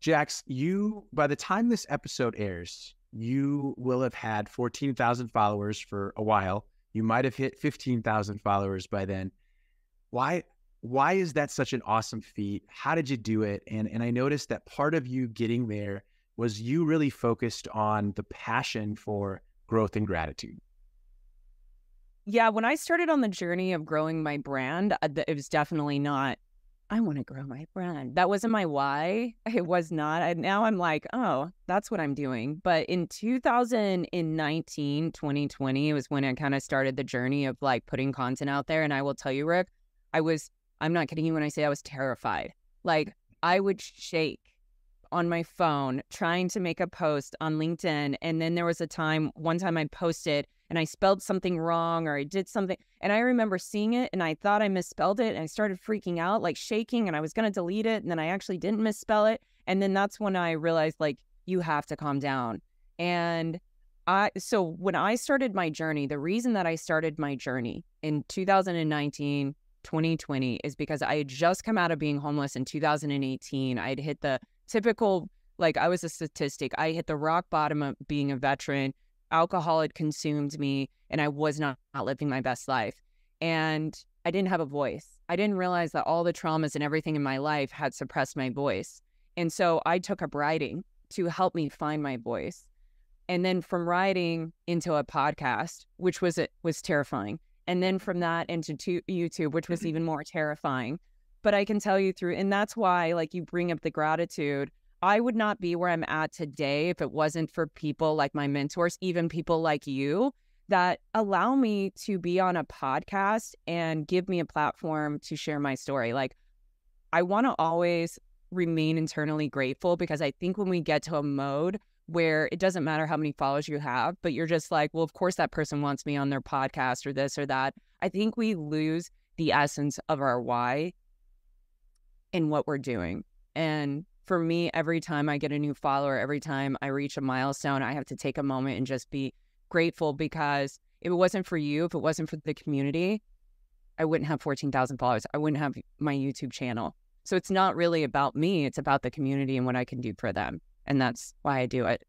Jax, by the time this episode airs, you will have had 14,000 followers for a while. You might have hit 15,000 followers by then. Why, why is that such an awesome feat? How did you do it? And I noticed that part of you getting there was you really focused on the passion for growth and gratitude. Yeah, when I started on the journey of growing my brand, it was definitely not, I want to grow my brand. That wasn't my why. It was not. Now I'm like, oh, that's what I'm doing. But in 2019, 2020, it was when I kind of started the journey of like putting content out there. And I will tell you, Rick, I'm not kidding you when I say I was terrified. Like I would shake on my phone trying to make a post on LinkedIn. And then there was one time I posted and I spelled something wrong or I did something. And I remember seeing it and I thought I misspelled it and I started freaking out, like shaking, and I was going to delete it. And then I actually didn't misspell it. And then that's when I realized, like, you have to calm down. And so when I started my journey, the reason that I started my journey in 2019, 2020 is because I had just come out of being homeless in 2018. I'd hit the typical, like I was a statistic. I hit the rock bottom of being a veteran. Alcohol had consumed me and I was not living my best life. And I didn't have a voice. I didn't realize that all the traumas and everything in my life had suppressed my voice. And so I took up writing to help me find my voice. And then from writing into a podcast, which was terrifying. And then from that into YouTube, which was even more terrifying. But I can tell you and that's why, like, you bring up the gratitude. I would not be where I'm at today if it wasn't for people like my mentors, even people like you, that allow me to be on a podcast and give me a platform to share my story. Like, I want to always remain internally grateful, because I think when we get to a mode where it doesn't matter how many followers you have, but you're just like, well, of course that person wants me on their podcast or this or that. I think we lose the essence of our why in what we're doing. And for me, every time I get a new follower, every time I reach a milestone, I have to take a moment and just be grateful, because if it wasn't for you, if it wasn't for the community, I wouldn't have 14,000 followers. I wouldn't have my YouTube channel. So it's not really about me. It's about the community and what I can do for them. And that's why I do it.